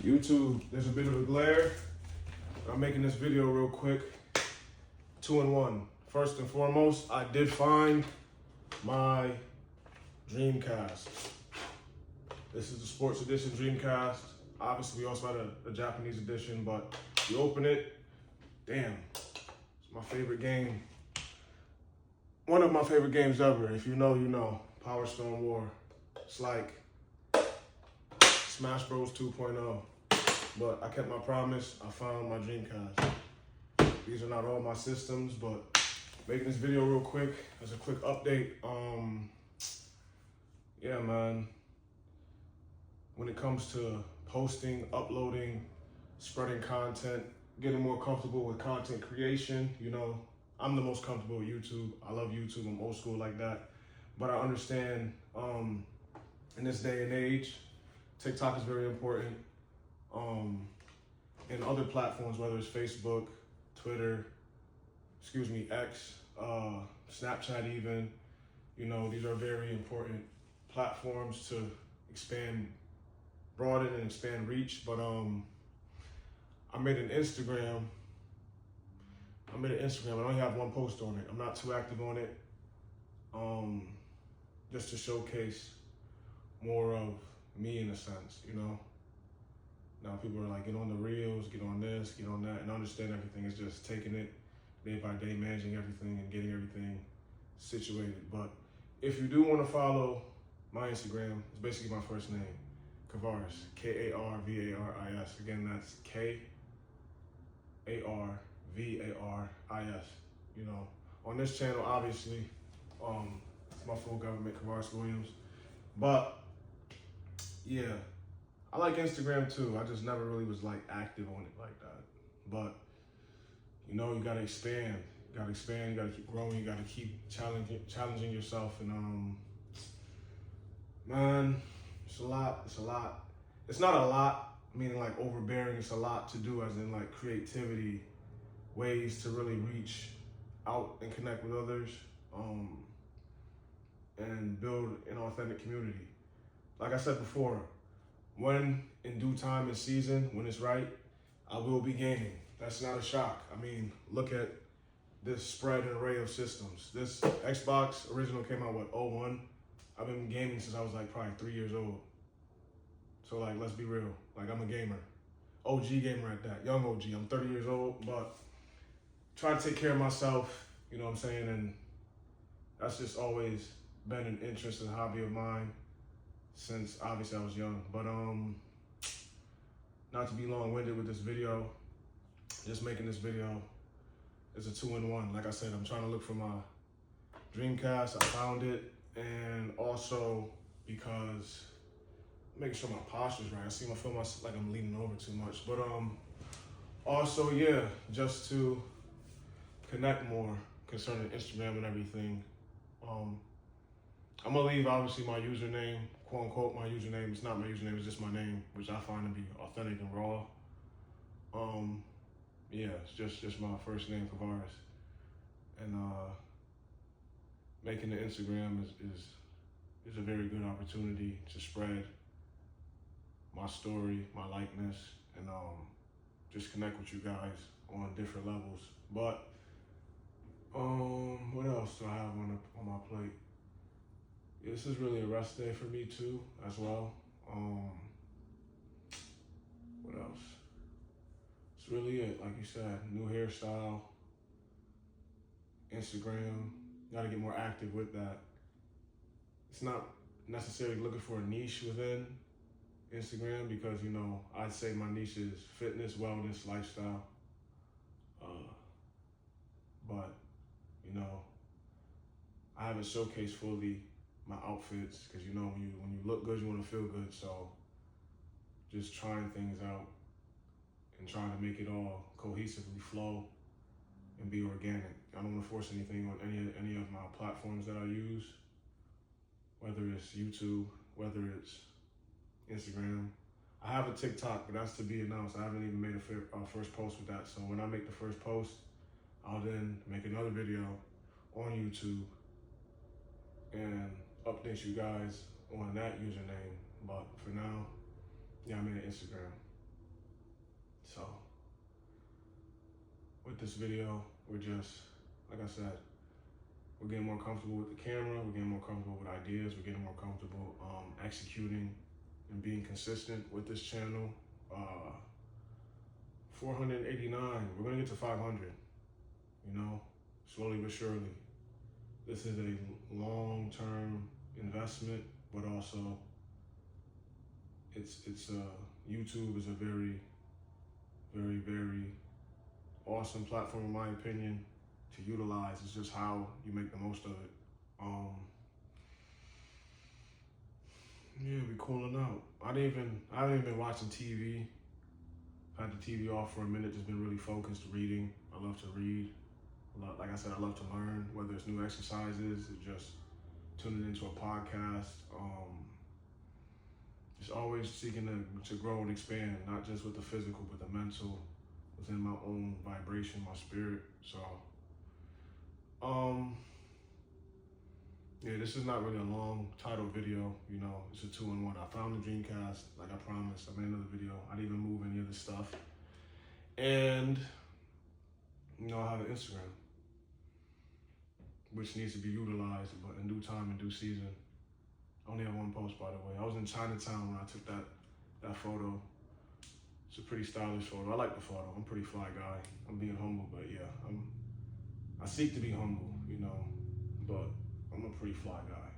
YouTube, there's a bit of a glare. I'm making this video real quick. 2 in 1. First and foremost, I did find my Dreamcast. This is the Sports Edition Dreamcast. Obviously, we also had a Japanese edition, but you open it, damn, it's my favorite game. One of my favorite games ever. If you know, you know. Power Stone War. It's like Smash Bros 2.0. But I kept my promise. I found my Dreamcast. These are not all my systems, but making this video real quick as a quick update. Yeah, man. When it comes to posting, uploading, spreading content, getting more comfortable with content creation, you know, I'm the most comfortable with YouTube. I love YouTube. I'm old school like that. But I understand in this day and age, TikTok is very important. And other platforms, whether it's Facebook, Twitter, X, Snapchat even, you know, these are very important platforms to broaden and expand reach. But I made an Instagram. I only have one post on it. I'm not too active on it. Just to showcase more of me in a sense, you know. Now people are like, get on the reels, get on this, get on that, and I understand everything. It's just taking it day by day, managing everything and getting everything situated. But if you do want to follow my Instagram, it's basically my first name, Karvaris, Karvaris. Again, that's Karvaris. You know, on this channel, obviously, it's my full government, Karvaris Williams. But yeah, I like Instagram too. I just never really was like active on it like that. But you know, you gotta expand. You gotta keep growing, you gotta keep challenging yourself. And man, it's a lot. It's not a lot, meaning like overbearing. It's a lot to do, as in like creativity, ways to really reach out and connect with others, and build an authentic community. Like I said before, when in due time and season, when it's right, I will be gaming. That's not a shock. I mean, look at this spread and array of systems. This Xbox original came out, what, 01? I've been gaming since I was like probably 3 years old. So like, let's be real. Like, I'm a gamer. OG gamer at that, young OG. I'm 30 years old, but try to take care of myself, you know what I'm saying? And that's just always been an interest and hobby of mine since obviously I was young. But not to be long-winded with this video, just making this video is a 2 in 1. Like I said, I'm trying to look for my Dreamcast. I found it, and also because making sure my posture's right. I feel like I'm leaning over too much. But also, yeah, just to connect more concerning Instagram and everything. I'm gonna leave obviously my username, quote unquote my username. It's not my username, it's just my name, which I find to be authentic and raw. Yeah, it's just my first name, Karvaris. And making the Instagram is a very good opportunity to spread my story, my likeness, and just connect with you guys on different levels. But what else do I have on my plate? Yeah, this is really a rest day for me too, as well. What else? It's really it, like you said, new hairstyle, Instagram, gotta get more active with that. It's not necessarily looking for a niche within Instagram because, you know, I'd say my niche is fitness, wellness, lifestyle. But, you know, I haven't showcased fully my outfits because, you know, when you look good, you want to feel good. So just trying things out and trying to make it all cohesively flow and be organic. I don't want to force anything on any of my platforms that I use, whether it's YouTube, whether it's Instagram. I have a TikTok, but that's to be announced. I haven't even made a first post with that. So when I make the first post, I'll then make another video on YouTube and update you guys on that username. But for now, yeah, I'm in Instagram. So with this video, we're just, like I said, we're getting more comfortable with the camera, we're getting more comfortable with ideas, we're getting more comfortable executing and being consistent with this channel. 489, we're gonna get to 500, you know, slowly but surely. This is a long-term investment, but also YouTube is a very, very, very awesome platform in my opinion to utilize. It's just how you make the most of it. Yeah, we cooling out. I haven't even been watching TV. I've had the TV off for a minute, just been really focused reading. I love to read. Like I said, I love to learn, whether it's new exercises or just tuning into a podcast. Just always seeking to grow and expand, not just with the physical, but the mental, within my own vibration, my spirit. So, yeah, this is not really a long title video, you know, it's a 2-in-1. I found the Dreamcast, like I promised. I made another video. I didn't even move any of this stuff. And, you know, I have an Instagram, which needs to be utilized, but in due time, in due season. I only have one post, by the way. I was in Chinatown when I took that photo. It's a pretty stylish photo. I like the photo. I'm a pretty fly guy. I'm being humble, but yeah, I seek to be humble, you know, but I'm a pretty fly guy.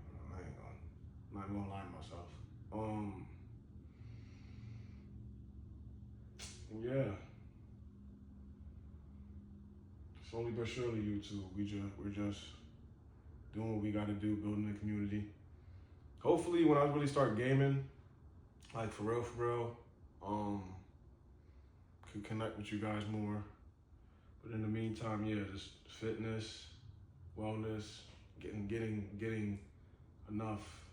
I'm not gonna lie to myself. Yeah. Slowly but surely, YouTube. We're just doing what we gotta do, building a community. Hopefully, when I really start gaming, like for real, can connect with you guys more. But in the meantime, yeah, just fitness, wellness, getting enough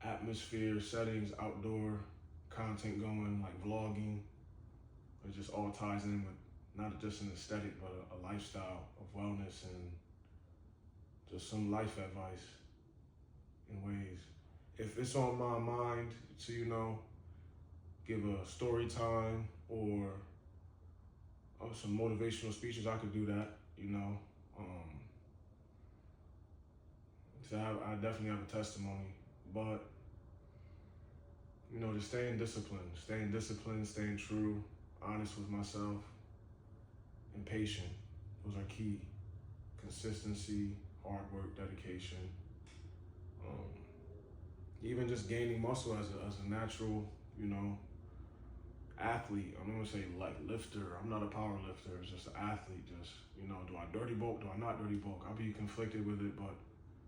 atmosphere, settings, outdoor content going, like vlogging. It just all ties in with not just an aesthetic, but a lifestyle of wellness and just some life advice in ways. If it's on my mind to, you know, give a story time or some motivational speeches, I could do that, you know. So I definitely have a testimony, but, you know, just staying disciplined, staying true, honest with myself, and patient. Those are key. Consistency, hard work, dedication. Even just gaining muscle as a natural, you know, athlete. I'm not gonna say like lifter. I'm not a power lifter. It's just an athlete. Just, you know, do I dirty bulk? Do I not dirty bulk? I'll be conflicted with it, but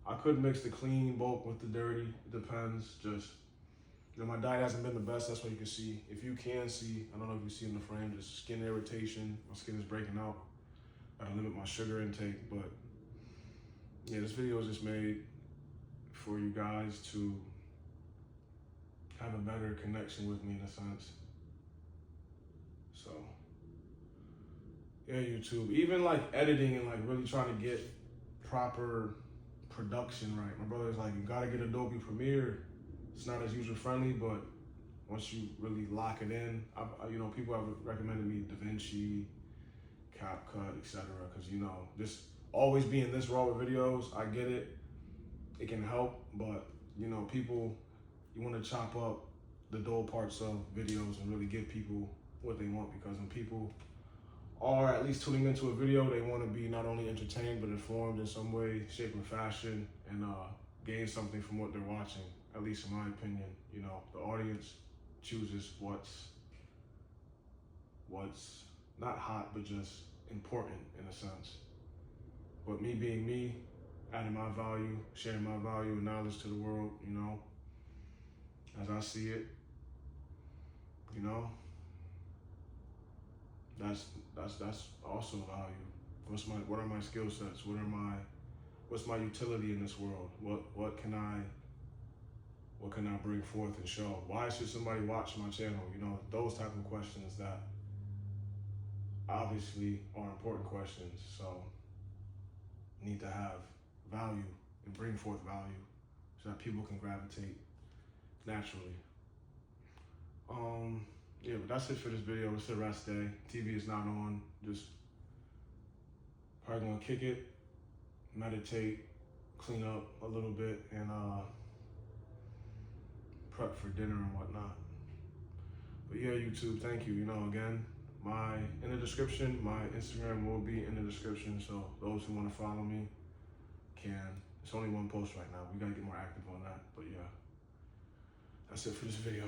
I could mix the clean bulk with the dirty. It depends. Just, you know, my diet hasn't been the best. That's what you can see. If you can see, I don't know if you see in the frame, just skin irritation. My skin is breaking out. I limit my sugar intake, but yeah, this video is just made for you guys to have a better connection with me in a sense. So, yeah, YouTube. Even like editing and like really trying to get proper production right. My brother's like, you gotta get Adobe Premiere. It's not as user friendly, but once you really lock it in, you know, people have recommended me DaVinci, CapCut, etc. Because, you know, just always being this raw with videos, I get it. It can help, but, you know, people, you want to chop up the dull parts of videos and really give people what they want, because when people are at least tuning into a video, they want to be not only entertained, but informed in some way, shape, or fashion, and gain something from what they're watching, at least in my opinion. You know, the audience chooses what's not hot, but just important in a sense. But me being me, adding my value, sharing my value and knowledge to the world, you know, as I see it, you know, that's also value. What are my skill sets? What's my utility in this world? What can I bring forth and show? Why should somebody watch my channel? You know, those type of questions that obviously are important questions. So need to have value and bring forth value so that people can gravitate naturally. yeah, but that's it for this video. It's a rest day. TV is not on. Just probably gonna kick it, meditate, clean up a little bit, and prep for dinner and whatnot. But yeah, YouTube, thank you. You know, again, in the description, my Instagram will be in the description, so those who want to follow me can. It's only one post right now. We gotta get more active on that. But yeah, that's it for this video.